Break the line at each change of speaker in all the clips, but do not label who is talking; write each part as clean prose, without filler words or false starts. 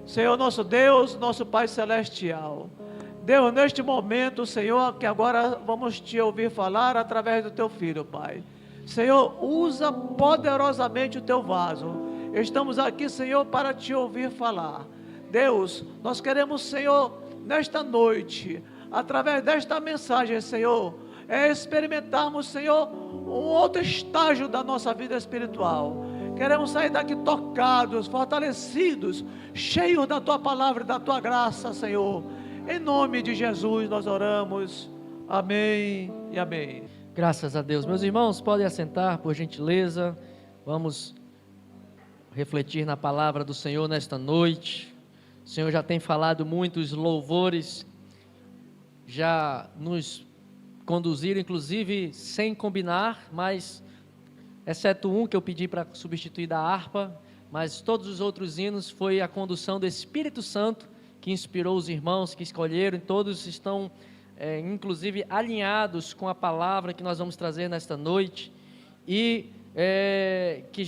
Senhor nosso Deus, nosso Pai Celestial. Deus, neste momento, Senhor, que agora vamos te ouvir falar através do teu Filho, Pai. Senhor, usa poderosamente o teu vaso. Estamos aqui, Senhor, para te ouvir falar. Deus, nós queremos, Senhor, nesta noite, através desta mensagem, Senhor, experimentarmos, Senhor, um outro estágio da nossa vida espiritual. Queremos sair daqui tocados, fortalecidos, cheios da tua palavra e da tua graça, Senhor. Em nome de Jesus nós oramos. Amém e amém.
Graças a Deus. Meus irmãos, podem assentar, por gentileza. Vamos refletir na palavra do Senhor nesta noite. O Senhor já tem falado muitos louvores, já nos conduziram, inclusive, sem combinar, mas, exceto um que eu pedi para substituir da harpa, mas todos os outros hinos foi a condução do Espírito Santo, que inspirou os irmãos que escolheram, e todos estão, inclusive, alinhados com a palavra que nós vamos trazer nesta noite, e que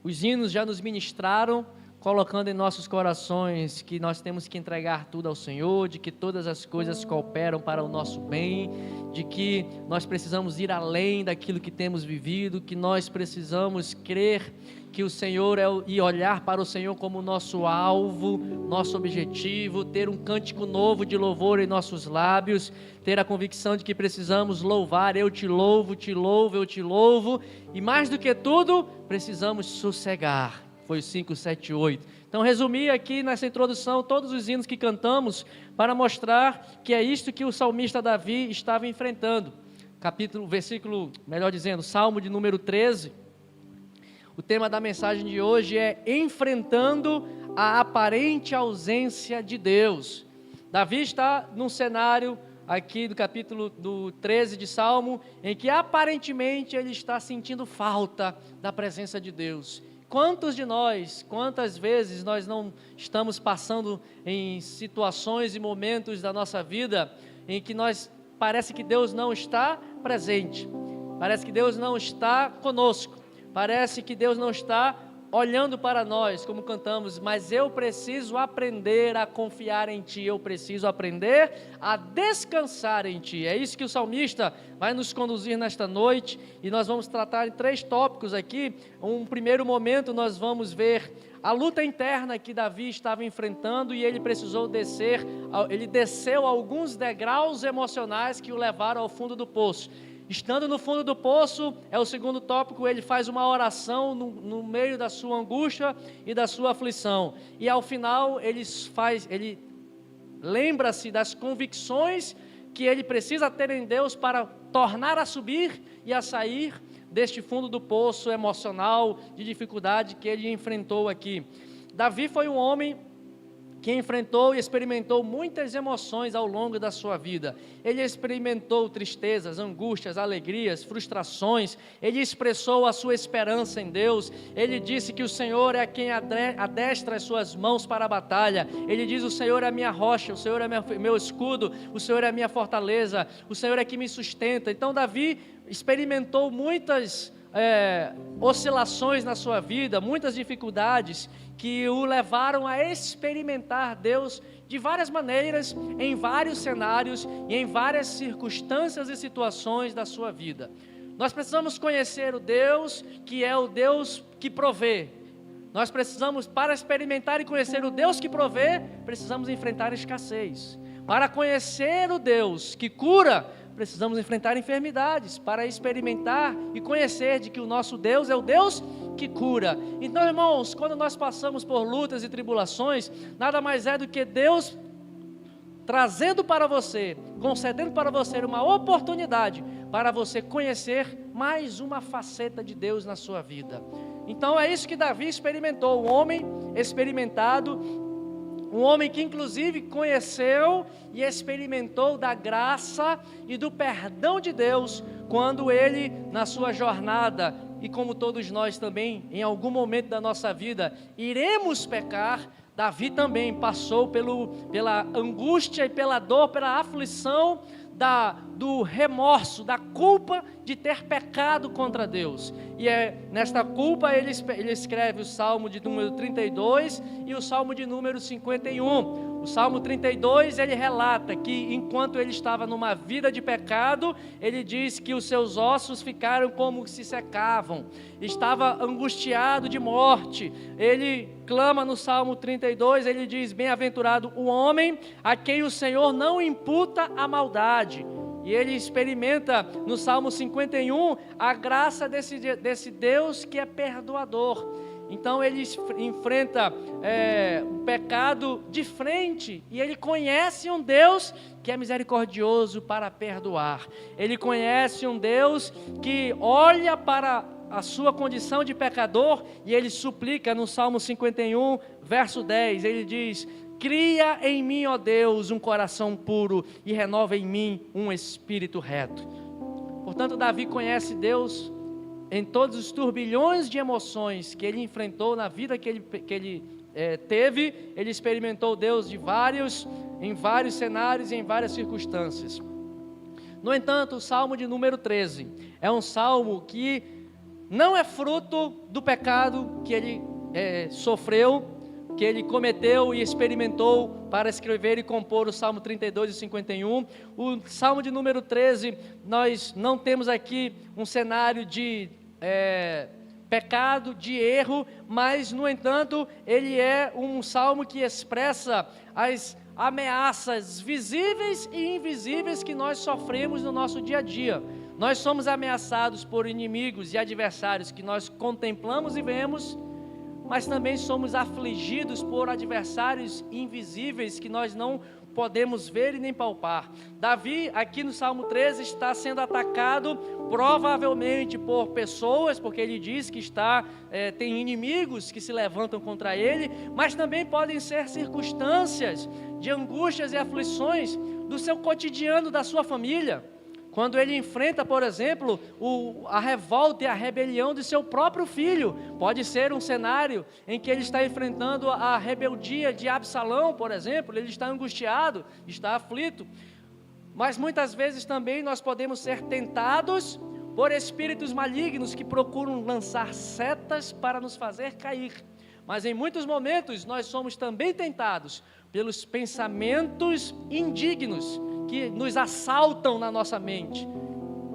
os hinos já nos ministraram, colocando em nossos corações que nós temos que entregar tudo ao Senhor, de que todas as coisas cooperam para o nosso bem, de que nós precisamos ir além daquilo que temos vivido, que nós precisamos crer que o Senhor e olhar para o Senhor como nosso alvo, nosso objetivo, ter um cântico novo de louvor em nossos lábios, ter a convicção de que precisamos louvar, eu te louvo, eu te louvo, e mais do que tudo, precisamos sossegar. Foi o 5, 7, 8. Então, resumi aqui nessa introdução todos os hinos que cantamos para mostrar que é isto que o salmista Davi estava enfrentando. Salmo de número 13. O tema da mensagem de hoje é enfrentando a aparente ausência de Deus. Davi está num cenário aqui do capítulo 13 de Salmo, em que aparentemente ele está sentindo falta da presença de Deus. Quantas vezes nós não estamos passando em situações e momentos da nossa vida em que parece que Deus não está presente, parece que Deus não está conosco, parece que Deus não está olhando para nós, como cantamos, mas eu preciso aprender a confiar em Ti, eu preciso aprender a descansar em Ti. É isso que o salmista vai nos conduzir nesta noite, e nós vamos tratar em 3 tópicos aqui. Um primeiro momento nós vamos ver a luta interna que Davi estava enfrentando, e ele desceu alguns degraus emocionais que o levaram ao fundo do poço. Estando no fundo do poço, é o segundo tópico, ele faz uma oração no meio da sua angústia e da sua aflição. E ao final, ele lembra-se das convicções que ele precisa ter em Deus para tornar a subir e a sair deste fundo do poço emocional, de dificuldade que ele enfrentou aqui. Davi foi um homem que enfrentou e experimentou muitas emoções ao longo da sua vida. Ele experimentou tristezas, angústias, alegrias, frustrações. Ele expressou a sua esperança em Deus. Ele disse que o Senhor é quem adestra as suas mãos para a batalha. Ele diz: o Senhor é a minha rocha, o Senhor é meu escudo, o Senhor é a minha fortaleza, o Senhor é que me sustenta. Então Davi experimentou muitas oscilações na sua vida, muitas dificuldades que o levaram a experimentar Deus de várias maneiras, em vários cenários e em várias circunstâncias e situações da sua vida. Nós precisamos conhecer o Deus que é o Deus que provê. Nós precisamos, para experimentar e conhecer o Deus que provê, precisamos enfrentar a escassez. Para conhecer o Deus que cura, precisamos enfrentar enfermidades. Para experimentar e conhecer de que o nosso Deus é o Deus que cura. Então, irmãos, quando nós passamos por lutas e tribulações, nada mais é do que Deus trazendo para você, concedendo para você uma oportunidade para você conhecer mais uma faceta de Deus na sua vida. Então é isso que Davi experimentou, um homem experimentado, um homem que inclusive conheceu e experimentou da graça e do perdão de Deus, quando ele, na sua jornada, e como todos nós também, em algum momento da nossa vida, iremos pecar. Davi também passou pela angústia e pela dor, pela aflição do remorso, da culpa de ter pecado contra Deus. E nesta culpa ele escreve o Salmo de número 32 e o Salmo de número 51. O Salmo 32, ele relata que enquanto ele estava numa vida de pecado, ele diz que os seus ossos ficaram como se secavam, estava angustiado de morte. Ele clama no Salmo 32, ele diz: bem-aventurado o homem a quem o Senhor não imputa a maldade. E ele experimenta no Salmo 51 a graça desse Deus que é perdoador. Então ele enfrenta o pecado de frente, e ele conhece um Deus que é misericordioso para perdoar. Ele conhece um Deus que olha para a sua condição de pecador, e ele suplica no Salmo 51, verso 10, ele diz: cria em mim, ó Deus, um coração puro e renova em mim um espírito reto. Portanto, Davi conhece Deus em todos os turbilhões de emoções que ele enfrentou na vida que ele teve. Ele experimentou Deus em vários cenários e em várias circunstâncias. No entanto, o Salmo de número 13 é um salmo que não é fruto do pecado que ele sofreu, que ele cometeu e experimentou para escrever e compor o Salmo 32 e 51. O Salmo de número 13, nós não temos aqui um cenário de pecado, de erro, mas, no entanto, ele é um salmo que expressa as ameaças visíveis e invisíveis que nós sofremos no nosso dia a dia. Nós somos ameaçados por inimigos e adversários que nós contemplamos e vemos, mas também somos afligidos por adversários invisíveis que nós não podemos ver e nem palpar. Davi, aqui no Salmo 13, está sendo atacado provavelmente por pessoas, porque ele diz que tem inimigos que se levantam contra ele, mas também podem ser circunstâncias de angústias e aflições do seu cotidiano, da sua família. Quando ele enfrenta, por exemplo, a revolta e a rebelião de seu próprio filho. Pode ser um cenário em que ele está enfrentando a rebeldia de Absalão, por exemplo. Ele está angustiado, está aflito. Mas muitas vezes também nós podemos ser tentados por espíritos malignos que procuram lançar setas para nos fazer cair. Mas em muitos momentos nós somos também tentados pelos pensamentos indignos que nos assaltam na nossa mente.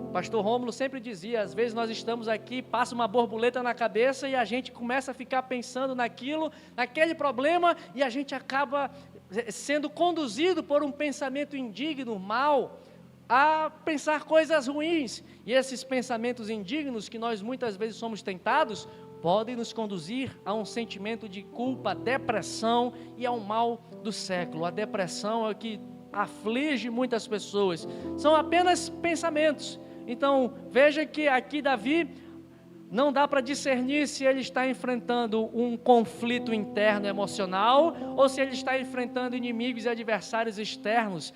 O pastor Rômulo sempre dizia, às vezes nós estamos aqui, passa uma borboleta na cabeça e a gente começa a ficar pensando naquele problema, e a gente acaba sendo conduzido por um pensamento indigno, mau, a pensar coisas ruins. E esses pensamentos indignos que nós muitas vezes somos tentados, podem nos conduzir a um sentimento de culpa, depressão e ao mal do século. A depressão é o que aflige muitas pessoas. São apenas pensamentos. Então, veja que aqui Davi não dá para discernir se ele está enfrentando um conflito interno emocional ou se ele está enfrentando inimigos e adversários externos.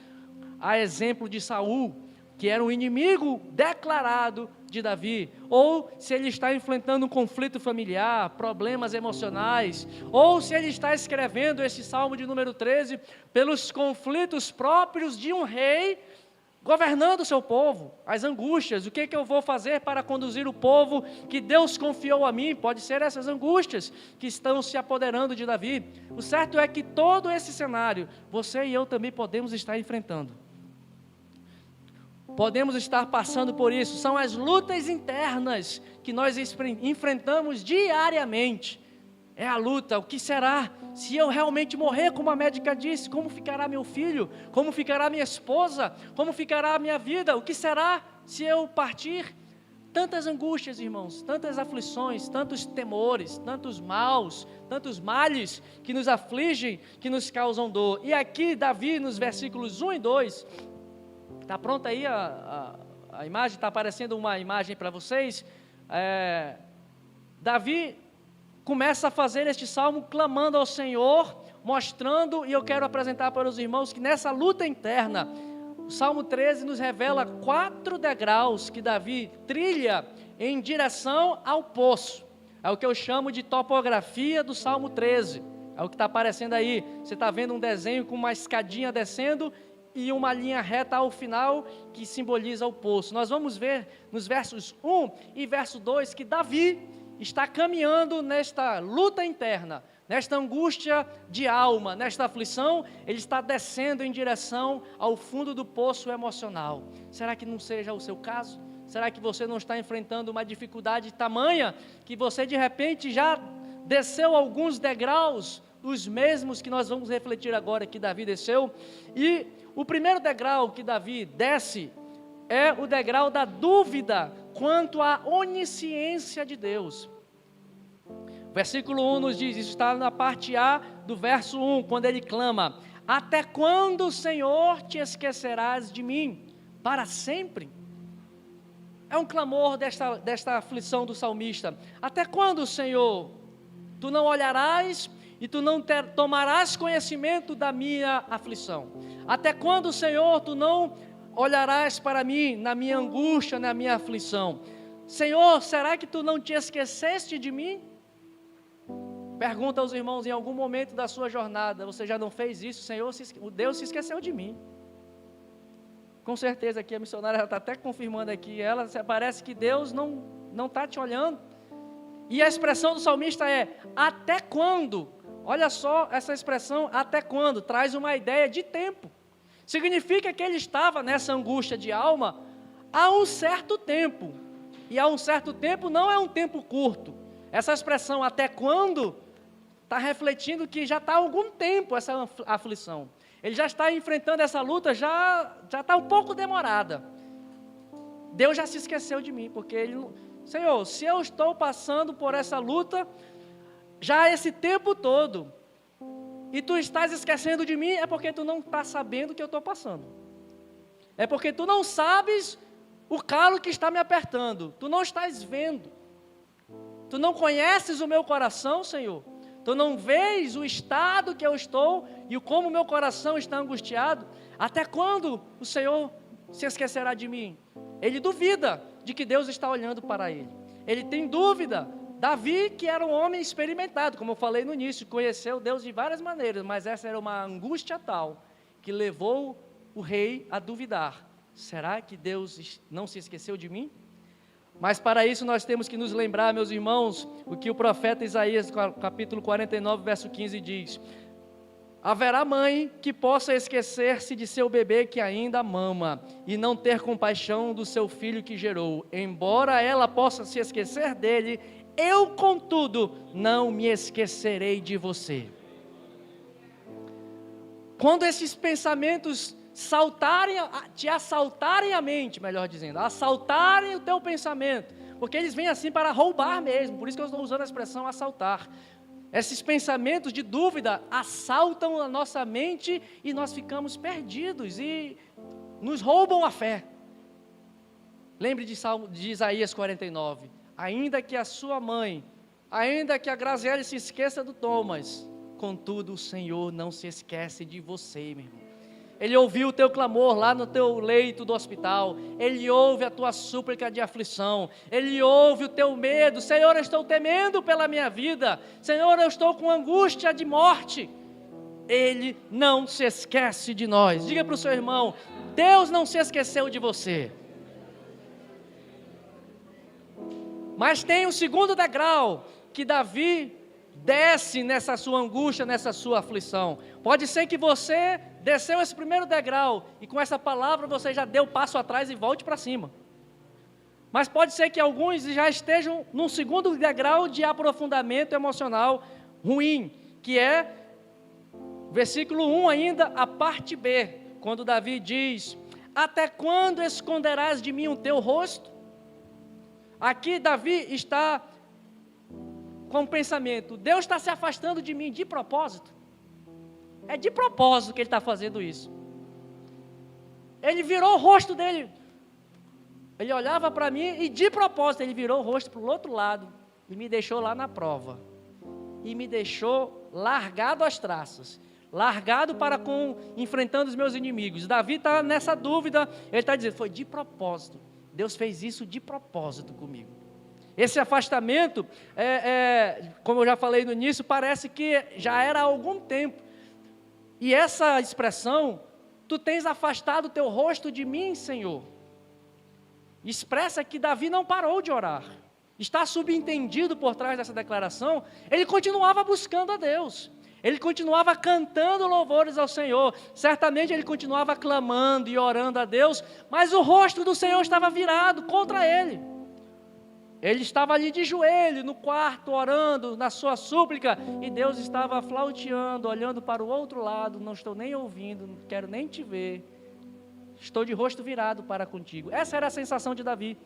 A exemplo de Saul, que era um inimigo declarado de Davi, ou se ele está enfrentando um conflito familiar, problemas emocionais, ou se ele está escrevendo esse Salmo de número 13 pelos conflitos próprios de um rei governando o seu povo, as angústias. O que eu vou fazer para conduzir o povo que Deus confiou a mim? Pode ser essas angústias que estão se apoderando de Davi. O certo é que todo esse cenário, você e eu também podemos estar enfrentando. Podemos estar passando por isso. São as lutas internas que nós enfrentamos diariamente. É a luta. O que será se eu realmente morrer, como a médica disse? Como ficará meu filho? Como ficará minha esposa? Como ficará a minha vida? O que será se eu partir? Tantas angústias, irmãos, tantas aflições, tantos temores, tantos maus, tantos males que nos afligem, que nos causam dor. E aqui Davi, nos versículos 1 e 2... Está pronta aí a imagem? Está aparecendo uma imagem para vocês. Davi começa a fazer este salmo clamando ao Senhor, mostrando, e eu quero apresentar para os irmãos que nessa luta interna, o Salmo 13 nos revela 4 degraus que Davi trilha em direção ao poço. É o que eu chamo de topografia do Salmo 13. É o que está aparecendo aí. Você está vendo um desenho com uma escadinha descendo, e uma linha reta ao final que simboliza o poço. Nós vamos ver nos versos 1 e verso 2 que Davi está caminhando nesta luta interna, nesta angústia de alma, nesta aflição, ele está descendo em direção ao fundo do poço emocional. Será que não seja o seu caso? Será que você não está enfrentando uma dificuldade tamanha que você de repente já desceu alguns degraus, os mesmos que nós vamos refletir agora que Davi desceu? E o primeiro degrau que Davi desce é o degrau da dúvida quanto à onisciência de Deus. Versículo 1 nos diz, isso está na parte A do verso 1, quando ele clama: até quando, Senhor, te esquecerás de mim? Para sempre? É um clamor desta aflição do salmista. Até quando, Senhor, tu não olharás e tu não tomarás conhecimento da minha aflição? Até quando, Senhor, tu não olharás para mim na minha angústia, na minha aflição? Senhor, será que tu não te esqueceste de mim? Pergunta aos irmãos, em algum momento da sua jornada, você já não fez isso? Senhor, Deus se esqueceu de mim. Com certeza aqui a missionária está até confirmando aqui, ela parece que Deus não está te olhando. E a expressão do salmista é, até quando? Olha só, essa expressão, até quando, traz uma ideia de tempo. Significa que ele estava nessa angústia de alma há um certo tempo. E há um certo tempo não é um tempo curto. Essa expressão, até quando, está refletindo que já está há algum tempo essa aflição. Ele já está enfrentando essa luta, já está um pouco demorada. Deus já se esqueceu de mim, porque ele não... Senhor, se eu estou passando por essa luta, já esse tempo todo, e tu estás esquecendo de mim, é porque tu não está sabendo o que eu estou passando. É porque tu não sabes o calo que está me apertando. Tu não estás vendo. Tu não conheces o meu coração, Senhor. Tu não vês o estado que eu estou e como o meu coração está angustiado. Até quando o Senhor se esquecerá de mim? Ele duvida de que Deus está olhando para ele. Ele tem dúvida. Davi, que era um homem experimentado, como eu falei no início, conheceu Deus de várias maneiras, mas essa era uma angústia tal que levou o rei a duvidar. Será que Deus não se esqueceu de mim? Mas para isso nós temos que nos lembrar, meus irmãos, o que o profeta Isaías, capítulo 49, verso 15 diz: haverá mãe que possa esquecer-se de seu bebê que ainda mama, e não ter compaixão do seu filho que gerou. Embora ela possa se esquecer dele, eu, contudo, não me esquecerei de Quando esses pensamentos te assaltarem a mente, melhor dizendo, assaltarem o teu pensamento, porque eles vêm assim para roubar mesmo, por isso que eu estou usando a expressão assaltar. Esses pensamentos de dúvida assaltam a nossa mente e nós ficamos perdidos e nos roubam a fé. Lembre de Isaías 49, ainda que a sua mãe, ainda que a Graziele se esqueça do Thomas, contudo o Senhor não se esquece de você, meu irmão. Ele ouviu o teu clamor lá no teu leito do hospital. Ele ouve a tua súplica de aflição. Ele ouve o teu medo. Senhor, eu estou temendo pela minha vida. Senhor, eu estou com angústia de morte. Ele não se esquece de nós. Diga para o seu irmão, Deus não se esqueceu de você. Mas tem um segundo degrau que Davi desce nessa sua angústia, nessa sua aflição. Pode ser que você desceu esse primeiro degrau e com essa palavra você já deu passo atrás e volte para cima. Mas pode ser que alguns já estejam num segundo degrau de aprofundamento emocional ruim, que é versículo 1 ainda, a parte B, quando Davi diz: até quando esconderás de mim o teu rosto? Aqui Davi está com o pensamento, Deus está se afastando de mim de propósito. É de propósito que ele está fazendo isso. Ele virou o rosto dele. Ele olhava para mim e de propósito ele virou o rosto para o outro lado e me deixou lá na prova. E me deixou largado às traças. Largado enfrentando os meus inimigos. Davi está nessa dúvida. Ele está dizendo, foi de propósito. Deus fez isso de propósito comigo. Esse afastamento, como eu já falei no início, parece que já era há algum tempo. E essa expressão Tu tens afastado o teu rosto de mim, Senhor. Expressa que Davi não parou de orar. Está subentendido por trás dessa declaração, ele continuava buscando a Deus. Ele continuava cantando louvores ao Senhor. Certamente ele continuava clamando e orando a Deus, mas o rosto do Senhor estava virado contra ele. Ele estava ali de joelho, no quarto, orando, na sua súplica, e Deus estava flauteando, olhando para o outro lado, não estou nem ouvindo, não quero nem te ver, estou de rosto virado para contigo. Essa era a sensação de Davi,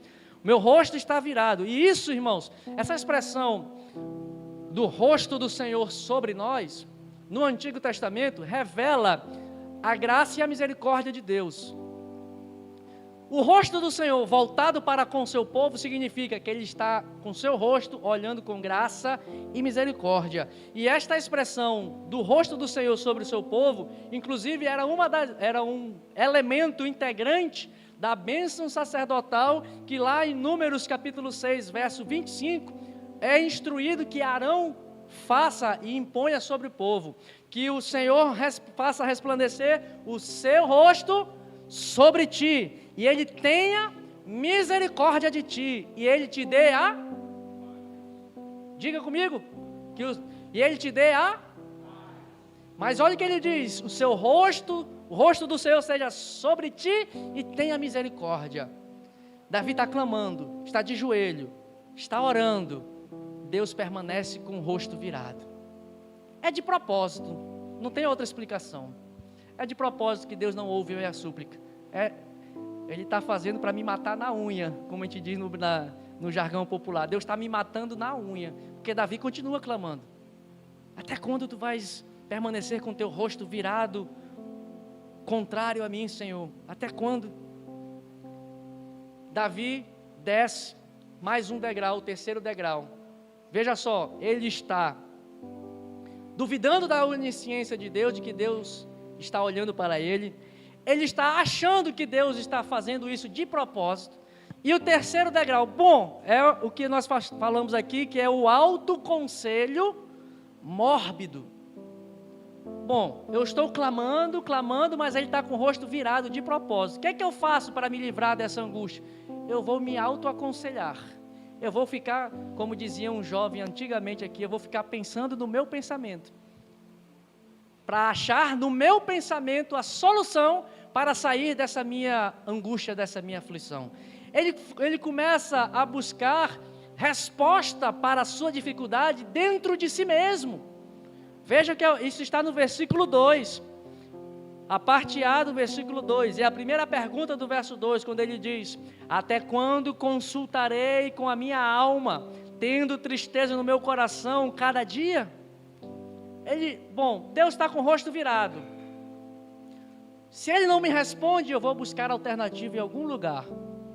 meu rosto está virado. E isso, irmãos, essa expressão do rosto do Senhor sobre nós, no Antigo Testamento, revela a graça e a misericórdia de Deus. O rosto do Senhor voltado para com seu povo significa que Ele está com seu rosto olhando com graça e misericórdia. E esta expressão do rosto do Senhor sobre o seu povo, inclusive era um elemento integrante da bênção sacerdotal que lá em Números capítulo 6, verso 25, é instruído que Arão faça e imponha sobre o povo, que o Senhor faça resplandecer o seu rosto sobre ti, e Ele tenha misericórdia de ti, e Ele te dê diga comigo, e Ele te dê mas olha o que Ele diz, o rosto do Senhor seja sobre ti, e tenha misericórdia. Davi está clamando, está de joelho, está orando, Deus permanece com o rosto virado. É de propósito, não tem outra explicação. É de propósito que Deus não ouve a súplica. Ele está fazendo para me matar na unha, como a gente diz no jargão popular. Deus está me matando na unha, porque Davi continua clamando. Até quando tu vais permanecer com teu rosto virado, contrário a mim, Senhor? Até quando? Davi desce mais um degrau, o terceiro degrau. Veja só, ele está duvidando da onisciência de Deus, de que Deus está olhando para ele. Ele está achando que Deus está fazendo isso de propósito. E o terceiro degrau, é o que nós falamos aqui, que é o autoconselho mórbido. Eu estou clamando, mas ele está com o rosto virado de propósito. O que é que eu faço para me livrar dessa angústia? Eu vou me autoaconselhar. Eu vou ficar, como dizia um jovem antigamente aqui, eu vou ficar pensando no meu pensamento, para achar no meu pensamento a solução para sair dessa minha angústia, dessa minha aflição. Ele começa a buscar resposta para a sua dificuldade dentro de si mesmo. Veja que isso está no versículo 2, a parte A do versículo 2, e a primeira pergunta do verso 2, quando ele diz: até quando consultarei com a minha alma, tendo tristeza no meu coração cada dia? Deus está com o rosto virado. Se Ele não me responde, eu vou buscar alternativa em algum lugar.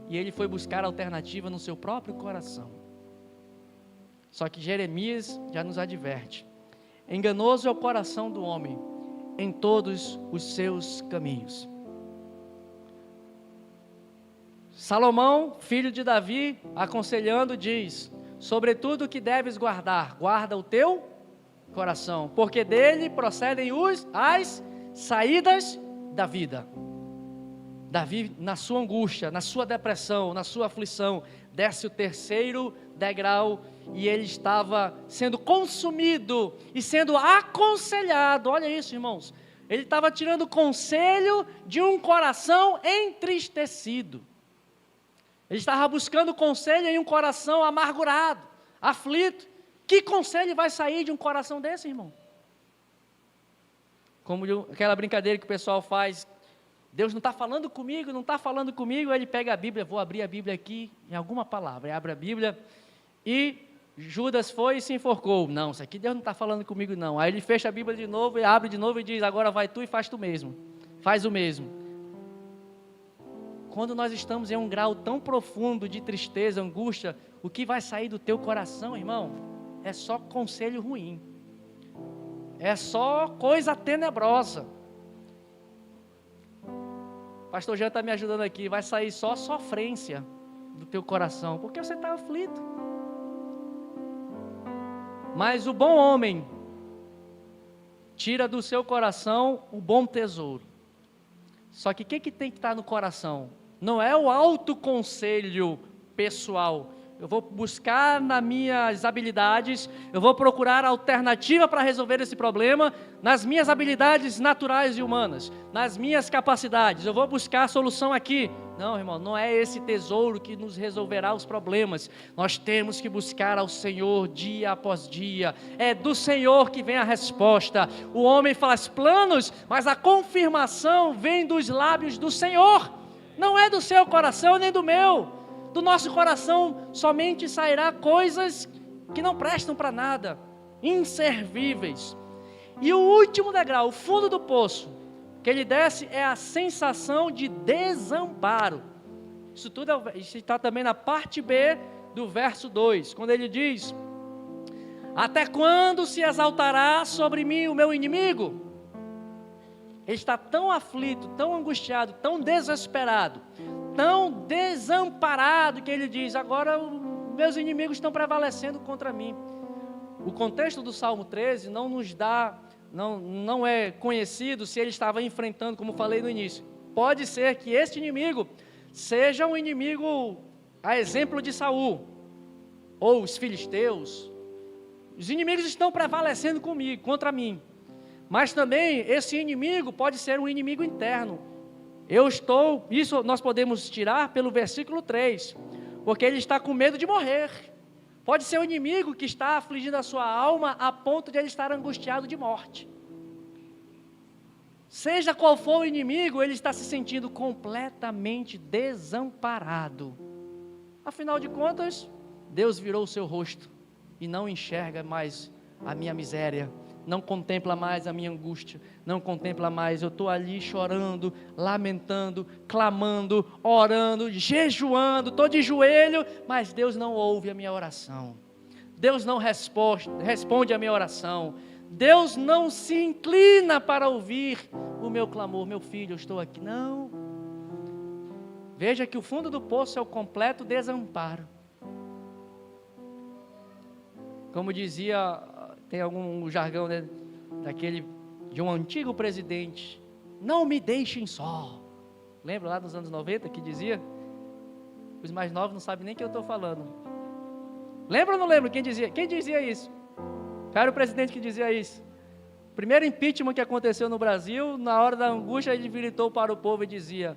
E ele foi buscar alternativa no seu próprio coração. Só que Jeremias já nos adverte: enganoso é o coração do homem em todos os seus caminhos. Salomão, filho de Davi, aconselhando, diz: sobretudo que deves guardar, guarda o teu coração, porque dele procedem as saídas da vida. Davi, na sua angústia, na sua depressão, na sua aflição, desce o terceiro degrau, e ele estava sendo consumido e sendo aconselhado. Olha isso, irmãos, ele estava tirando conselho de um coração entristecido. Ele estava buscando conselho em um coração amargurado, aflito. Que conselho vai sair de um coração desse, irmão? Como aquela brincadeira que o pessoal faz: Deus não está falando comigo, aí ele pega a Bíblia, vou abrir a Bíblia aqui, em alguma palavra, ele abre a Bíblia, e Judas foi e se enforcou. Não, isso aqui Deus não está falando comigo não. Aí ele fecha a Bíblia de novo, e abre de novo e diz: agora vai tu e faz tu mesmo, faz o mesmo. Quando nós estamos em um grau tão profundo de tristeza, angústia, o que vai sair do teu coração, irmão, é só conselho ruim, é só coisa tenebrosa. Pastor Jean está me ajudando aqui, vai sair só sofrência do teu coração, porque você está aflito. Mas o bom homem tira do seu coração o bom tesouro. Só que o que tem que estar no coração? Não é o autoconselho pessoal. Eu vou buscar nas minhas habilidades, eu vou procurar alternativa para resolver esse problema, nas minhas habilidades naturais e humanas, nas minhas capacidades, eu vou buscar a solução aqui. Não, irmão, não é esse tesouro que nos resolverá os problemas. Nós temos que buscar ao Senhor dia após dia. É do Senhor que vem a resposta. O homem faz planos, mas a confirmação vem dos lábios do Senhor. Não é do seu coração nem do meu. Do nosso coração somente sairá coisas que não prestam para nada, inservíveis. E o último degrau, o fundo do poço, que ele desce é a sensação de desamparo. Isso tudo está também na parte B do verso 2, quando ele diz: até quando se exaltará sobre mim o meu inimigo? Ele está tão aflito, tão angustiado, tão desesperado, tão desamparado, que ele diz: agora meus inimigos estão prevalecendo contra mim. O contexto do Salmo 13 não nos dá, não é conhecido se ele estava enfrentando, como falei no início. Pode ser que este inimigo seja um inimigo a exemplo de Saul, ou os filisteus. Os inimigos estão prevalecendo contra mim. Mas também esse inimigo pode ser um inimigo interno. Isso nós podemos tirar pelo versículo 3, porque ele está com medo de morrer. Pode ser um inimigo que está afligindo a sua alma a ponto de ele estar angustiado de morte. Seja qual for o inimigo, ele está se sentindo completamente desamparado. Afinal de contas, Deus virou o seu rosto e não enxerga mais a minha miséria, não contempla mais a minha angústia, não contempla mais, eu estou ali chorando, lamentando, clamando, orando, jejuando, estou de joelho, mas Deus não ouve a minha oração, Deus não responde a minha oração, Deus não se inclina para ouvir o meu clamor. Meu filho, eu estou aqui. Não. Veja que o fundo do poço é o completo desamparo. Como dizia, tem algum jargão, né, de um antigo presidente: não me deixem só. Lembra lá nos anos 90 que dizia? Os mais novos não sabem nem o que eu estou falando. Lembra ou não lembra? Quem dizia isso? Qual era o presidente que dizia isso? Primeiro impeachment que aconteceu no Brasil, na hora da angústia, ele gritou para o povo e dizia: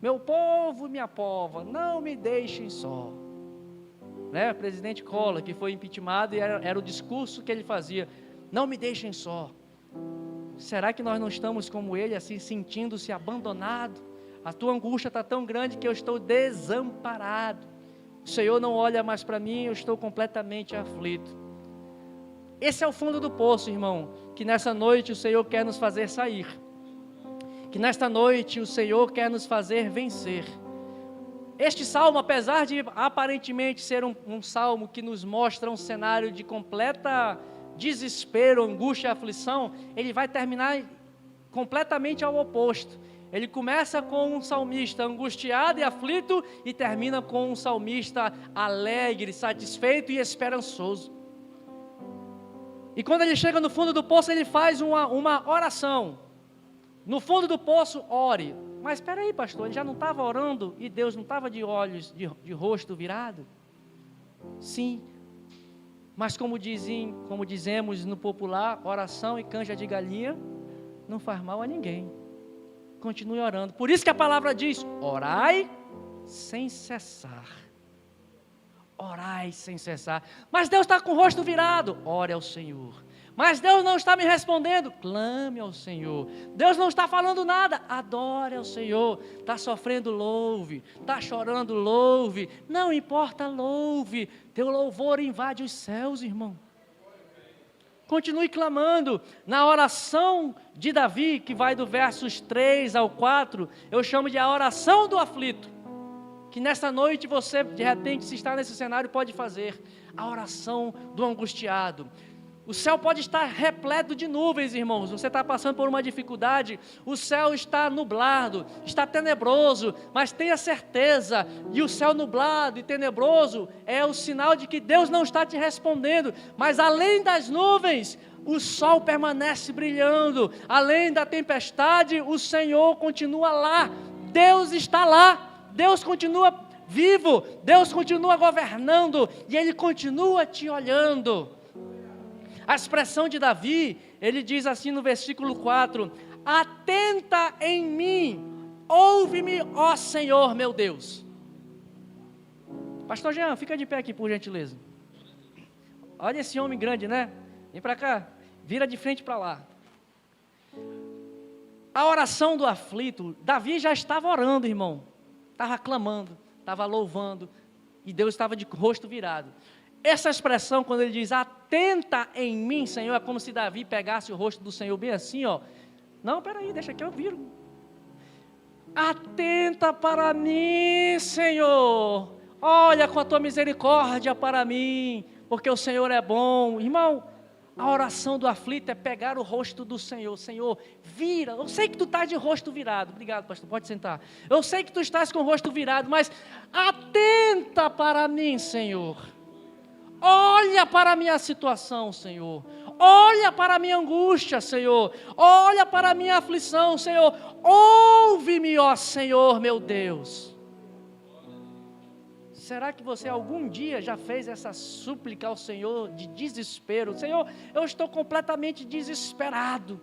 meu povo e minha pova, não me deixem só. O presidente Collor, que foi impeachmentado, e era o discurso que ele fazia: não me deixem só. Será que nós não estamos como ele, assim, sentindo-se abandonado? A tua angústia está tão grande que eu estou desamparado. O Senhor não olha mais para mim, eu estou completamente aflito. Esse é o fundo do poço, irmão, que nessa noite o Senhor quer nos fazer sair. Que nesta noite o Senhor quer nos fazer vencer. Este salmo, apesar de aparentemente ser um salmo que nos mostra um cenário de completa desespero, angústia e aflição, ele vai terminar completamente ao oposto. Ele começa com um salmista angustiado e aflito e termina com um salmista alegre, satisfeito e esperançoso. E quando ele chega no fundo do poço, ele faz uma oração. No fundo do poço, ore. Mas espera aí, pastor, ele já não estava orando e Deus não estava de olhos, de rosto virado? Sim, mas como dizemos no popular, oração e canja de galinha não faz mal a ninguém. Continue orando. Por isso que a palavra diz: orai sem cessar. Orai sem cessar. Mas Deus está com o rosto virado. Ore ao Senhor. Mas Deus não está me respondendo. Clame ao Senhor. Deus não está falando nada. Adore ao Senhor. Está sofrendo, louve. Está chorando, louve. Não importa, louve. Teu louvor invade os céus, irmão. Continue clamando. Na oração de Davi, que vai do versos 3 ao 4, eu chamo de a oração do aflito. Que nesta noite você, de repente, se está nesse cenário, pode fazer a oração do angustiado. O céu pode estar repleto de nuvens, irmãos. Você está passando por uma dificuldade, o céu está nublado, está tenebroso, mas tenha certeza, e o céu nublado e tenebroso é o sinal de que Deus não está te respondendo. Mas além das nuvens, o sol permanece brilhando, além da tempestade, o Senhor continua lá, Deus está lá, Deus continua vivo, Deus continua governando, e Ele continua te olhando. A expressão de Davi, ele diz assim no versículo 4, atenta em mim, ouve-me, ó Senhor meu Deus. Pastor Jean, fica de pé aqui por gentileza. Olha esse homem grande, né? Vem para cá, vira de frente para lá. A oração do aflito, Davi já estava orando, irmão. Estava clamando, estava louvando, e Deus estava de rosto virado. Essa expressão, quando ele diz, atenta em mim, Senhor, é como se Davi pegasse o rosto do Senhor bem assim, ó. Não, peraí, deixa que eu viro. Atenta para mim, Senhor. Olha com a tua misericórdia para mim, porque o Senhor é bom. Irmão, a oração do aflito é pegar o rosto do Senhor. Senhor, vira. Eu sei que tu estás de rosto virado. Obrigado, pastor, pode sentar. Eu sei que tu estás com o rosto virado, mas atenta para mim, Senhor. Olha para a minha situação, Senhor. Olha para a minha angústia, Senhor. Olha para a minha aflição, Senhor. Ouve-me, ó Senhor, meu Deus. Será que você algum dia já fez essa súplica ao Senhor de desespero? Senhor, eu estou completamente desesperado.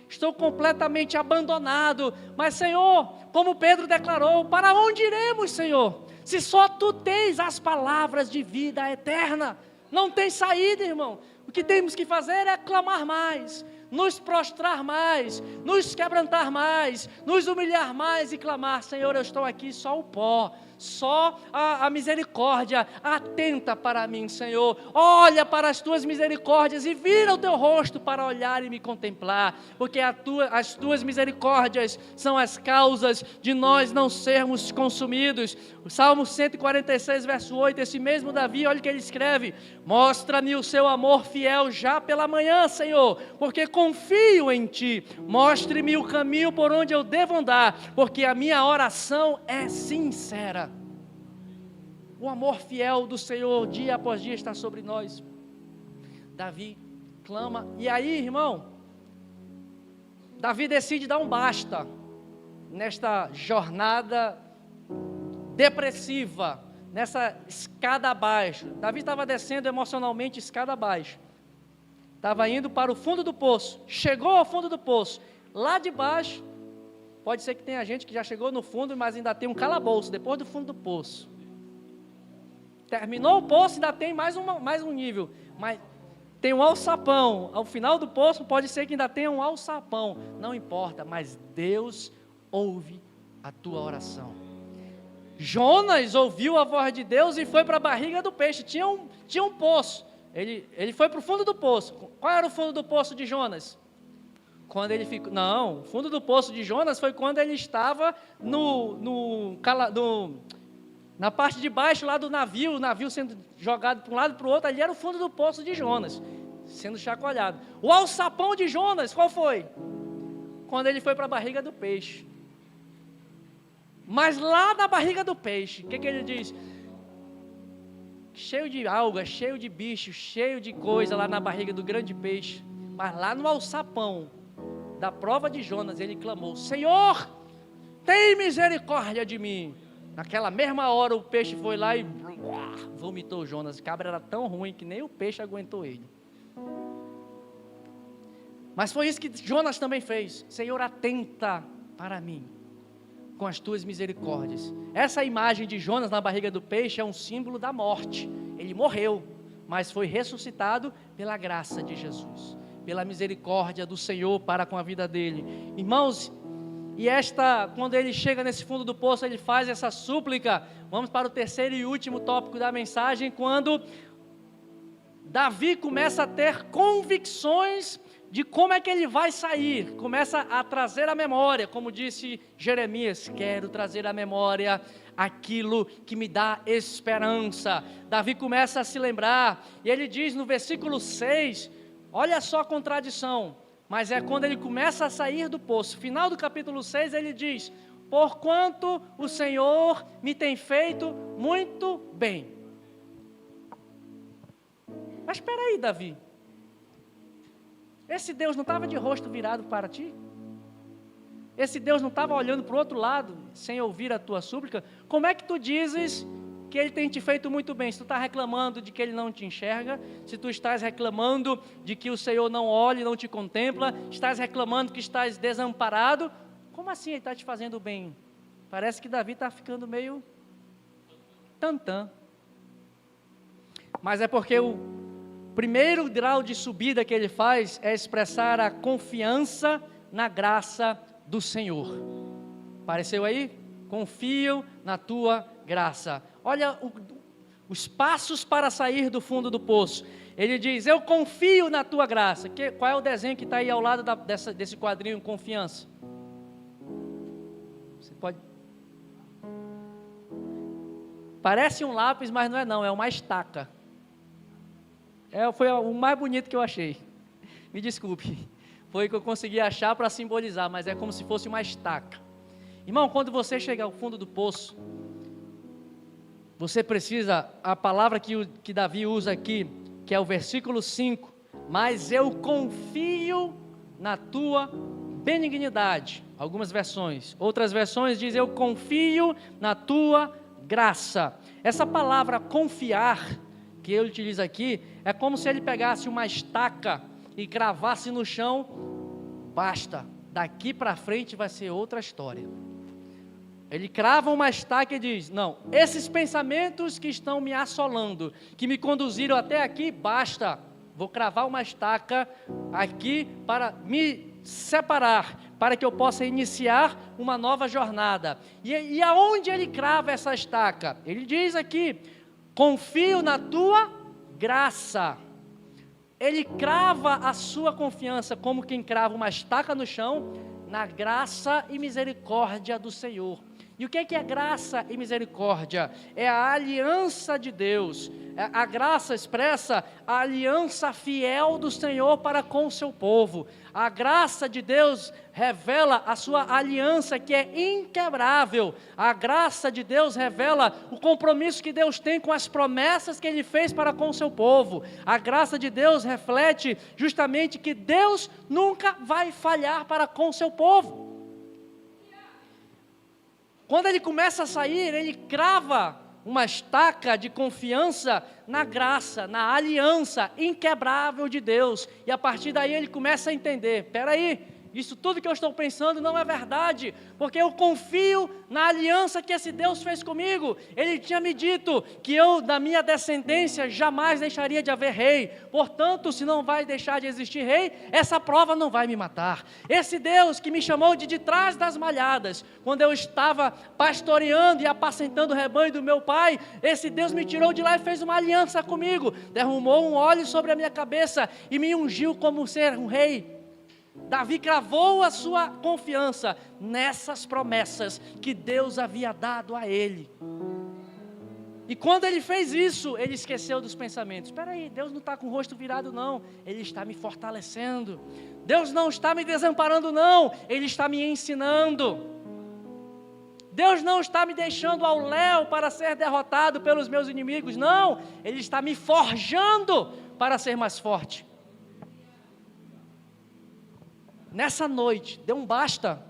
Estou completamente abandonado. Mas, Senhor, como Pedro declarou, para onde iremos, Senhor? Se só Tu tens as palavras de vida eterna. Não tem saída, irmão. O que temos que fazer é clamar mais, nos prostrar mais, nos quebrantar mais, nos humilhar mais e clamar, Senhor, eu estou aqui só o pó, só a misericórdia, atenta para mim, Senhor, olha para as tuas misericórdias e vira o teu rosto para olhar e me contemplar, porque as tuas misericórdias são as causas de nós não sermos consumidos. O Salmo 146, verso 8, esse mesmo Davi, olha o que ele escreve, mostra-me o seu amor fiel já pela manhã, Senhor, porque confio em Ti, mostre-me o caminho por onde eu devo andar, porque a minha oração é sincera. O amor fiel do Senhor, dia após dia, está sobre nós. Davi clama, e aí, irmão, Davi decide dar um basta, nesta jornada depressiva, nessa escada abaixo. Davi estava descendo emocionalmente escada abaixo, estava indo para o fundo do poço, chegou ao fundo do poço, lá de baixo, pode ser que tenha gente que já chegou no fundo, mas ainda tem um calabouço, depois do fundo do poço, terminou o poço, ainda tem mais um nível, mas tem um alçapão, ao final do poço pode ser que ainda tenha um alçapão, não importa, mas Deus ouve a tua oração. Jonas ouviu a voz de Deus e foi para a barriga do peixe, tinha um poço, ele foi para o fundo do poço. Qual era o fundo do poço de Jonas? Quando ele ficou, não, o fundo do poço de Jonas foi quando ele estava na parte de baixo lá do navio, o navio sendo jogado para um lado e para o outro, ali era o fundo do poço de Jonas, sendo chacoalhado. O alçapão de Jonas, qual foi? Quando ele foi para a barriga do peixe. Mas lá na barriga do peixe, o que ele diz? Cheio de alga, cheio de bicho, cheio de coisa lá na barriga do grande peixe. Mas lá no alçapão da prova de Jonas, ele clamou, Senhor, tem misericórdia de mim. Naquela mesma hora o peixe foi lá e vomitou Jonas. O cabra era tão ruim que nem o peixe aguentou ele. Mas foi isso que Jonas também fez. Senhor, atenta para mim com as tuas misericórdias. Essa imagem de Jonas na barriga do peixe é um símbolo da morte. Ele morreu, mas foi ressuscitado pela graça de Jesus, pela misericórdia do Senhor para com a vida dele. Irmãos, e quando ele chega nesse fundo do poço, ele faz essa súplica. Vamos para o terceiro e último tópico da mensagem, quando Davi começa a ter convicções de como é que ele vai sair, começa a trazer à memória, como disse Jeremias, quero trazer à memória aquilo que me dá esperança. Davi começa a se lembrar, e ele diz no versículo 6, olha só a contradição, mas é quando ele começa a sair do poço, final do capítulo 6 ele diz, porquanto o Senhor me tem feito muito bem. Mas espera aí, Davi, Esse Deus não estava de rosto virado para ti? Esse Deus não estava olhando para o outro lado, sem ouvir a tua súplica? Como é que tu dizes que Ele tem te feito muito bem? Se tu está reclamando de que Ele não te enxerga, se tu estás reclamando de que o Senhor não olha e não te contempla, estás reclamando que estás desamparado, como assim Ele está te fazendo bem? Parece que Davi está ficando meio tantã. Mas é porque o primeiro grau de subida que ele faz é expressar a confiança na graça do Senhor. Apareceu aí? Confio na tua graça. Olha os passos para sair do fundo do poço. Ele diz, eu confio na tua graça. Qual é o desenho que está aí ao lado desse quadrinho, confiança? Você pode... Parece um lápis, mas não é não, é uma estaca. Foi o mais bonito que eu achei. Me desculpe. Foi o que eu consegui achar para simbolizar, mas é como se fosse uma estaca. Irmão, quando você chega ao fundo do poço, você precisa, a palavra que Davi usa aqui, que é o versículo 5, mas eu confio na tua benignidade. Algumas versões. Outras versões dizem, eu confio na tua graça. Essa palavra confiar, que ele utiliza aqui, é como se ele pegasse uma estaca e cravasse no chão, basta, daqui para frente vai ser outra história. Ele crava uma estaca e diz, não, esses pensamentos que estão me assolando, que me conduziram até aqui, basta, vou cravar uma estaca aqui para me separar, para que eu possa iniciar uma nova jornada. E aonde ele crava essa estaca? Ele diz aqui, confio na tua graça. Ele crava a sua confiança como quem crava uma estaca no chão, na graça e misericórdia do Senhor. E o que é graça e misericórdia? É a aliança de Deus. A graça expressa a aliança fiel do Senhor para com o seu povo. A graça de Deus revela a sua aliança que é inquebrável. A graça de Deus revela o compromisso que Deus tem com as promessas que Ele fez para com o seu povo. A graça de Deus reflete justamente que Deus nunca vai falhar para com o seu povo. Quando ele começa a sair, ele crava uma estaca de confiança na graça, na aliança inquebrável de Deus. E a partir daí ele começa a entender, espera aí, isso tudo que eu estou pensando não é verdade, porque eu confio na aliança que esse Deus fez comigo. Ele tinha me dito que eu, da minha descendência, jamais deixaria de haver rei. Portanto, se não vai deixar de existir rei, essa prova não vai me matar. Esse Deus que me chamou de trás das malhadas, quando eu estava pastoreando e apacentando o rebanho do meu pai, esse Deus me tirou de lá e fez uma aliança comigo, derramou um óleo sobre a minha cabeça e me ungiu como ser um rei. Davi cravou a sua confiança nessas promessas que Deus havia dado a ele. E quando ele fez isso, ele esqueceu dos pensamentos. Espera aí, Deus não está com o rosto virado não, Ele está me fortalecendo. Deus não está me desamparando não, Ele está me ensinando. Deus não está me deixando ao léu para ser derrotado pelos meus inimigos, não, Ele está me forjando para ser mais forte. Nessa noite, dê um basta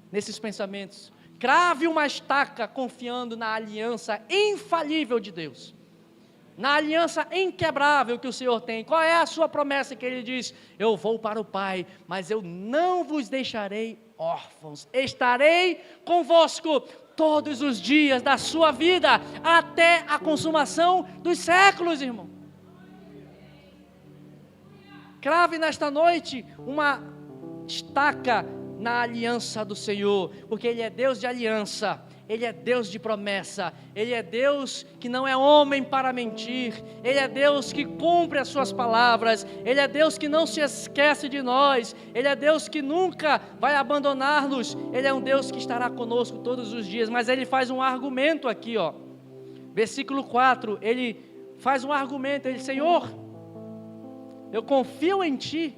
nesses pensamentos. Crave uma estaca confiando na aliança infalível de Deus. Na aliança inquebrável que o Senhor tem. Qual é a sua promessa que Ele diz? Eu vou para o Pai, mas eu não vos deixarei órfãos. Estarei convosco todos os dias da sua vida, até a consumação dos séculos, irmão. Crave nesta noite uma estaca na aliança do Senhor, porque Ele é Deus de aliança, Ele é Deus de promessa, Ele é Deus que não é homem para mentir, Ele é Deus que cumpre as suas palavras, Ele é Deus que não se esquece de nós, Ele é Deus que nunca vai abandonar-nos, Ele é um Deus que estará conosco todos os dias. Mas Ele faz um argumento aqui, versículo 4, Ele faz um argumento, Ele diz, Senhor, eu confio em Ti,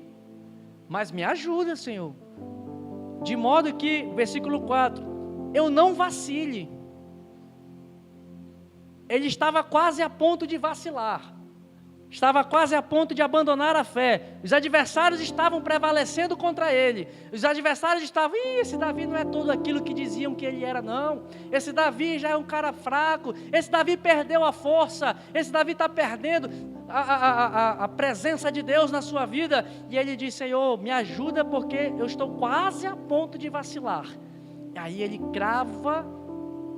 mas me ajuda, Senhor, de modo que, versículo 4, eu não vacile. Ele estava quase a ponto de vacilar, estava quase a ponto de abandonar a fé. Os adversários estavam prevalecendo contra ele. Os adversários estavam, esse Davi não é tudo aquilo que diziam que ele era, não. Esse Davi já é um cara fraco. Esse Davi perdeu a força. Esse Davi está perdendo a presença de Deus na sua vida. E ele diz: Senhor, me ajuda, porque eu estou quase a ponto de vacilar. E aí ele crava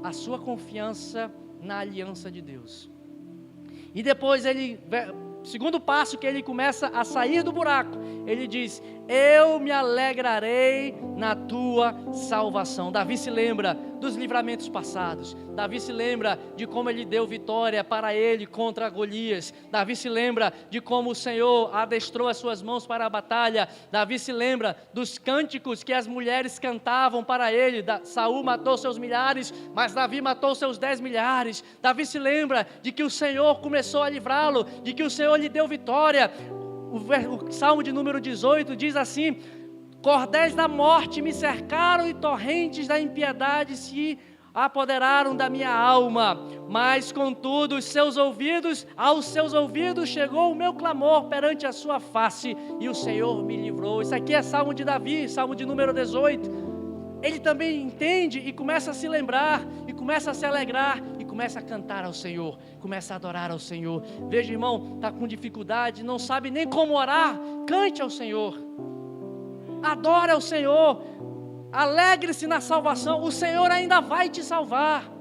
a sua confiança na aliança de Deus. E depois segundo passo que ele começa a sair do buraco, ele diz: eu me alegrarei na tua salvação. Davi se lembra dos livramentos passados. Davi se lembra de como ele deu vitória para ele contra Golias. Davi se lembra de como o Senhor adestrou as suas mãos para a batalha. Davi se lembra dos cânticos que as mulheres cantavam para ele. Saul matou seus milhares, mas Davi matou seus 10 milhares. Davi se lembra de que o Senhor começou a livrá-lo, de que o Senhor lhe deu vitória. O Salmo de número 18 diz assim: cordéis da morte me cercaram e torrentes da impiedade se apoderaram da minha alma, mas contudo aos seus ouvidos chegou o meu clamor perante a sua face, e o Senhor me livrou. Isso aqui é Salmo de Davi, Salmo de número 18. Ele também entende e começa a se lembrar, e começa a se alegrar, e começa a cantar ao Senhor, começa a adorar ao Senhor. Veja, irmão, está com dificuldade, não sabe nem como orar, cante ao Senhor, adore ao Senhor, alegre-se na salvação. O Senhor ainda vai te salvar.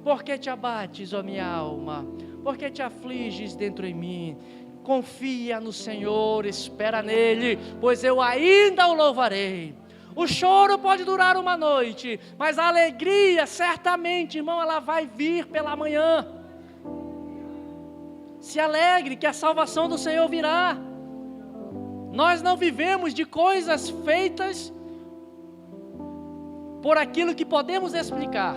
Porque te abates, ó minha alma? Porque te afliges dentro em mim? Confia no Senhor, espera nele, pois eu ainda o louvarei. O choro pode durar uma noite, mas a alegria, certamente, irmão, ela vai vir pela manhã. Se alegre, que a salvação do Senhor virá. Nós não vivemos de coisas feitas por aquilo que podemos explicar.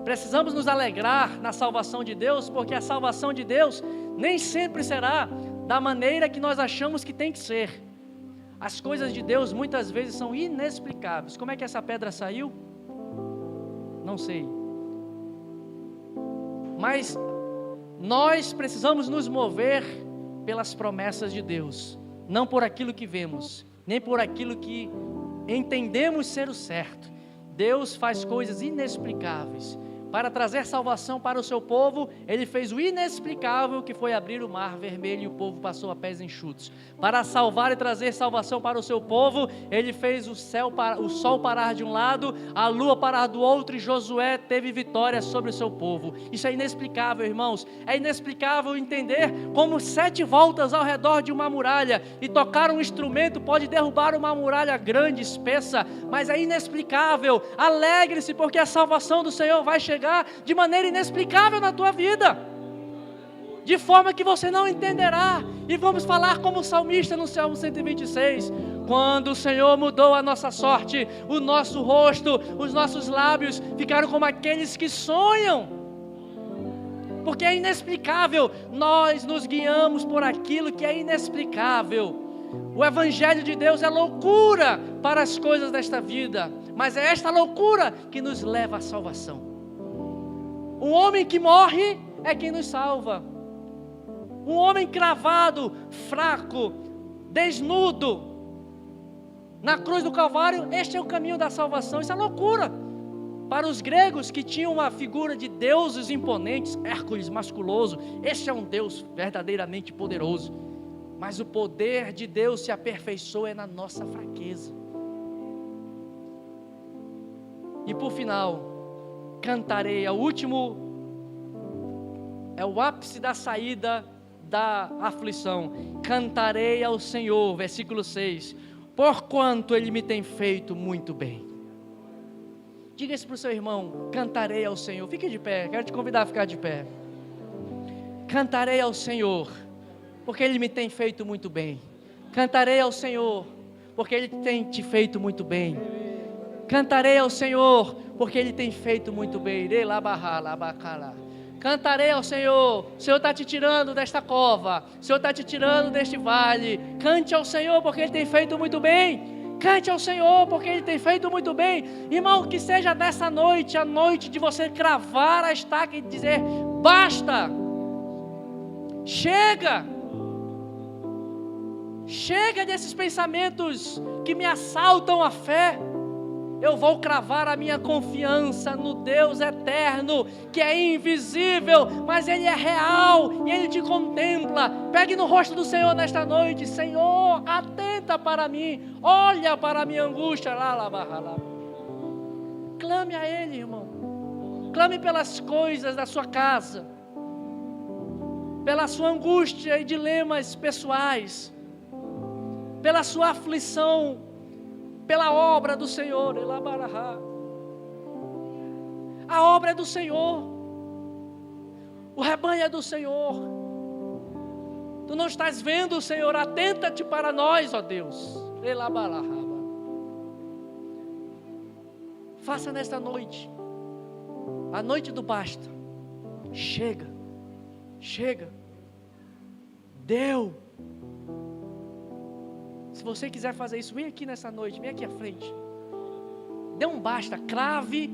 Precisamos nos alegrar na salvação de Deus, porque a salvação de Deus nem sempre será da maneira que nós achamos que tem que ser. As coisas de Deus muitas vezes são inexplicáveis. Como é que essa pedra saiu? Não sei. Mas nós precisamos nos mover pelas promessas de Deus, não por aquilo que vemos, nem por aquilo que entendemos ser o certo. Deus faz coisas inexplicáveis. Para trazer salvação para o seu povo, Ele fez o inexplicável, que foi abrir o mar vermelho, e o povo passou a pés enxutos. Para salvar e trazer salvação para o seu povo, Ele fez o sol parar de um lado, a lua parar do outro, e Josué teve vitória sobre o seu povo. Isso é inexplicável, irmãos. É inexplicável entender como 7 voltas ao redor de uma muralha e tocar um instrumento pode derrubar uma muralha grande, espessa, mas é inexplicável. Alegre-se, porque a salvação do Senhor vai chegar de maneira inexplicável na tua vida, de forma que você não entenderá. E vamos falar como o salmista no Salmo 126: quando o Senhor mudou a nossa sorte, o nosso rosto, os nossos lábios ficaram como aqueles que sonham, porque é inexplicável. Nós nos guiamos por aquilo que é inexplicável. O Evangelho de Deus é loucura para as coisas desta vida, mas é esta loucura que nos leva à salvação. Um homem que morre é quem nos salva. Um homem cravado, fraco, desnudo, na cruz do Calvário, este é o caminho da salvação. Isso é loucura. Para os gregos, que tinham uma figura de deuses imponentes, Hércules musculoso, este é um Deus verdadeiramente poderoso. Mas o poder de Deus se aperfeiçoa na nossa fraqueza. E por final, cantarei, é o ápice da saída da aflição. Cantarei ao Senhor, versículo 6, porquanto Ele me tem feito muito bem. Diga isso para o seu irmão: cantarei ao Senhor. Fique de pé, quero te convidar a ficar de pé. Cantarei ao Senhor, porque Ele me tem feito muito bem. Cantarei ao Senhor, porque Ele tem te feito muito bem. Cantarei ao Senhor, porque Ele tem feito muito bem. Cantarei ao Senhor. O Senhor está te tirando desta cova, o Senhor está te tirando deste vale. Cante ao Senhor, porque Ele tem feito muito bem. Cante ao Senhor, porque Ele tem feito muito bem. Irmão, que seja dessa noite a noite de você cravar a estaca e dizer: basta, chega, Chega desses pensamentos que me assaltam a fé. Eu vou cravar a minha confiança no Deus eterno, que é invisível, mas Ele é real e Ele te contempla. Pegue no rosto do Senhor nesta noite. Senhor, atenta para mim, olha para a minha angústia. Clame a Ele, irmão. Clame pelas coisas da sua casa, pela sua angústia e dilemas pessoais, pela sua aflição, pela obra do Senhor. A obra é do Senhor, o rebanho é do Senhor. Tu não estás vendo, Senhor? Atenta-te para nós, ó Deus. Faça nesta noite a noite do basta. Chega, deu. Se você quiser fazer isso, vem aqui nessa noite, vem aqui à frente. Dê um basta, crave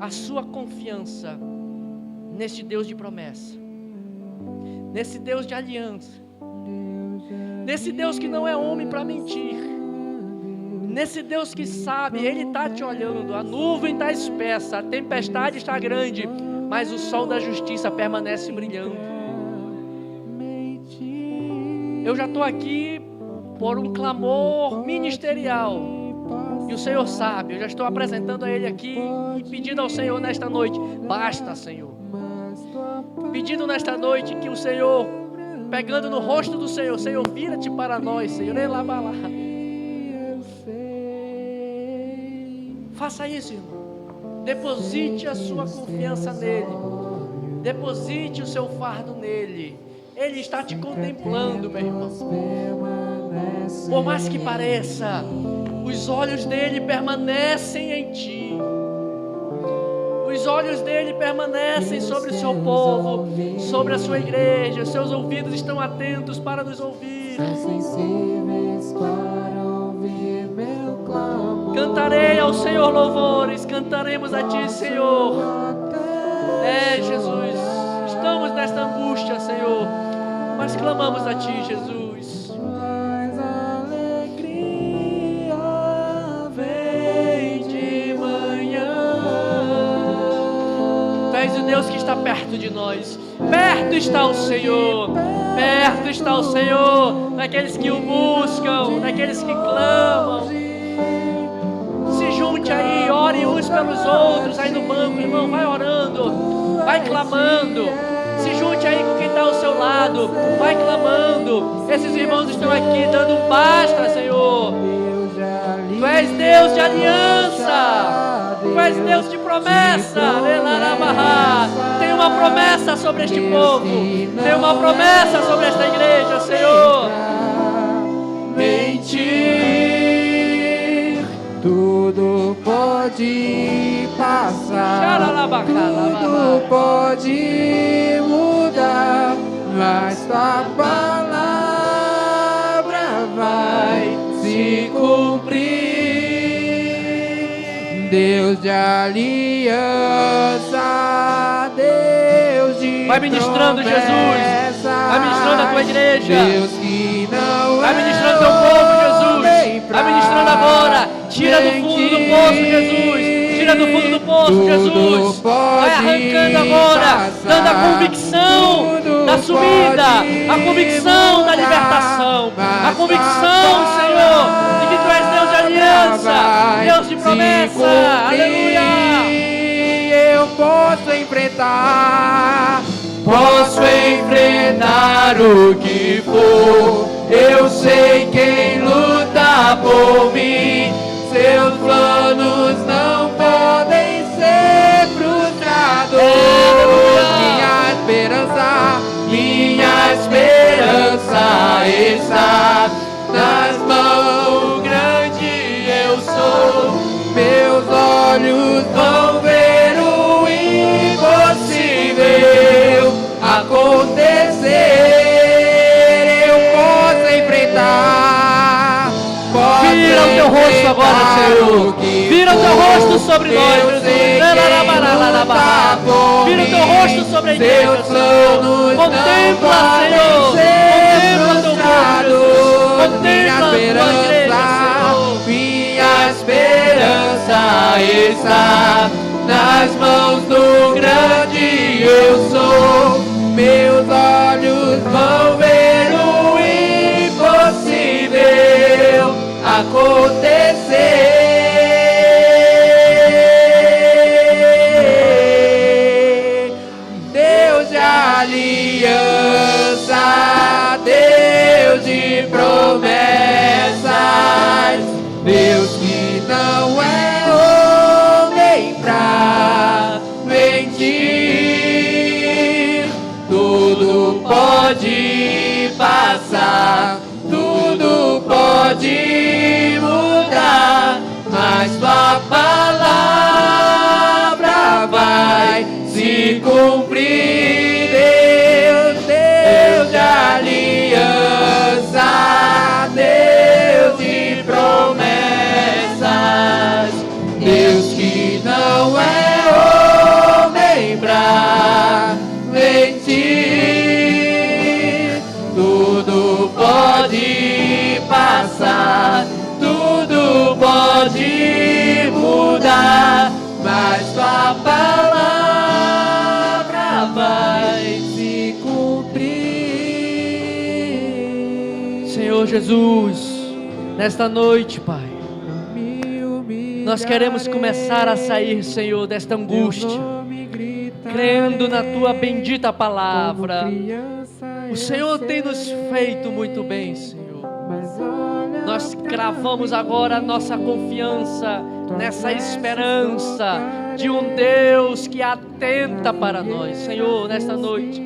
a sua confiança neste Deus de promessa, nesse Deus de aliança, nesse Deus que não é homem para mentir, nesse Deus que sabe. Ele está te olhando, a nuvem está espessa, a tempestade está grande, mas o sol da justiça permanece brilhando. Eu já estou aqui por um clamor ministerial, e o Senhor sabe. Eu já estou apresentando a Ele aqui e pedindo ao Senhor nesta noite: basta, Senhor. Pedindo nesta noite que o Senhor, pegando no rosto do Senhor, Senhor, vira-te para nós, Senhor. Faça isso, irmão. Deposite a sua confiança nele, deposite o seu fardo nele. Ele está te contemplando, meu irmão. Por mais que pareça, os olhos dele permanecem em ti. Os olhos dele permanecem sobre o seu povo, sobre a sua igreja. Os seus ouvidos estão atentos para nos ouvir. Cantarei ao Senhor louvores, cantaremos a ti, Senhor. Jesus, estamos nesta angústia, Senhor, mas clamamos a ti, Jesus. O Deus que está perto de nós, perto está o Senhor, perto está o Senhor, naqueles que o buscam, naqueles que clamam. Se junte aí, ore uns pelos outros aí no banco, irmão, vai orando, vai clamando. Se junte aí com quem está ao seu lado, vai clamando. Esses irmãos estão aqui dando um basta, Senhor. Tu és Deus de aliança, Tu és Deus de promessa. Tem uma promessa sobre este povo, tem uma promessa sobre esta igreja, Senhor.
Mentir, tudo pode passar, tudo pode mudar, mas tua palavra vai se cumprir. Deus de aliança, Deus de
vai ministrando,
promessa,
Jesus. Vai ministrando a tua igreja.
Deus que não
vai ministrando teu povo, Jesus. Vai ministrando agora. Tira do fundo do poço, Jesus. Tira do fundo do poço, Jesus. Vai arrancando agora, dando a convicção da subida, a convicção da libertação, a convicção, Senhor, de que Tu és Deus de aliança, Deus de promessa. Aleluia.
Eu posso enfrentar o que for. Eu sei quem luta por mim. Seus planos não podem ser frustrados. Minha esperança está nas mãos. Grande eu sou. Meus olhos vão ver o impossível acontecer. Eu posso enfrentar.
Vira o teu rosto agora, Senhor. Vira o teu rosto sobre nós, Jesus. Vira o teu rosto sobre a igreja, Senhor. Contempla, Senhor. Contempla teu povo, Jesus.
esperança está nas mãos do grande eu sou. Meus olhos vão ver o impossível acontecer. Deus de aliança, Deus de promessas, Deus que não é homem pra mentir. Tudo pode passar, tudo pode mudar, mas tua palavra vai se cumprir. Deus de aliança, Deus de promessas, Deus que não é homem pra mentir. Tudo pode passar, tudo pode mudar, mas tua palavra vai se cumprir.
Senhor Jesus, nesta noite, Pai, nós queremos começar a sair, Senhor, desta angústia, crendo na Tua bendita palavra. O Senhor tem nos feito muito bem, Senhor. Nós cravamos agora a nossa confiança nessa esperança de um Deus que atenta para nós, Senhor, nesta noite.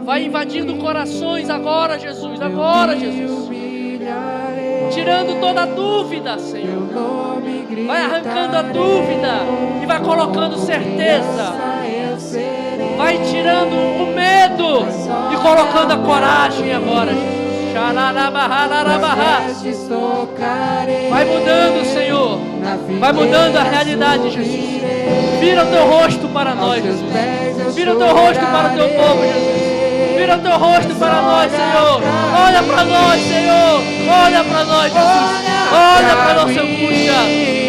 Vai invadindo corações agora, Jesus, agora, Jesus. Tirando toda a dúvida, Senhor. Vai arrancando a dúvida e vai colocando certeza. Vai tirando o medo e colocando a coragem agora, Jesus. Vai mudando, Senhor. Vai mudando a realidade, Jesus. Vira o teu rosto para nós, Jesus. Vira o teu rosto para o teu povo, Jesus. Vira o teu rosto para nós, Senhor. Olha para nós, Senhor. Olha para nós, Jesus. Olha para nossa angústia.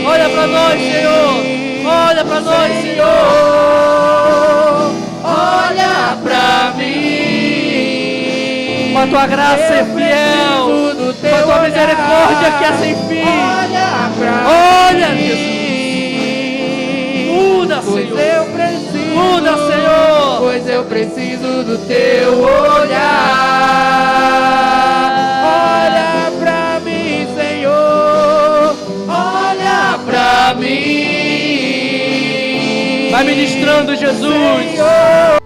Olha para nós, Senhor. Olha para nós, Senhor.
Olha pra mim.
Com a tua graça é fiel. Com a tua misericórdia que é sem fim. Olha, Jesus. Muda, Senhor. Muda, Senhor.
Pois eu preciso do teu olhar. Olha pra mim, Senhor. Olha pra mim.
Vai ministrando, Jesus.
Senhor.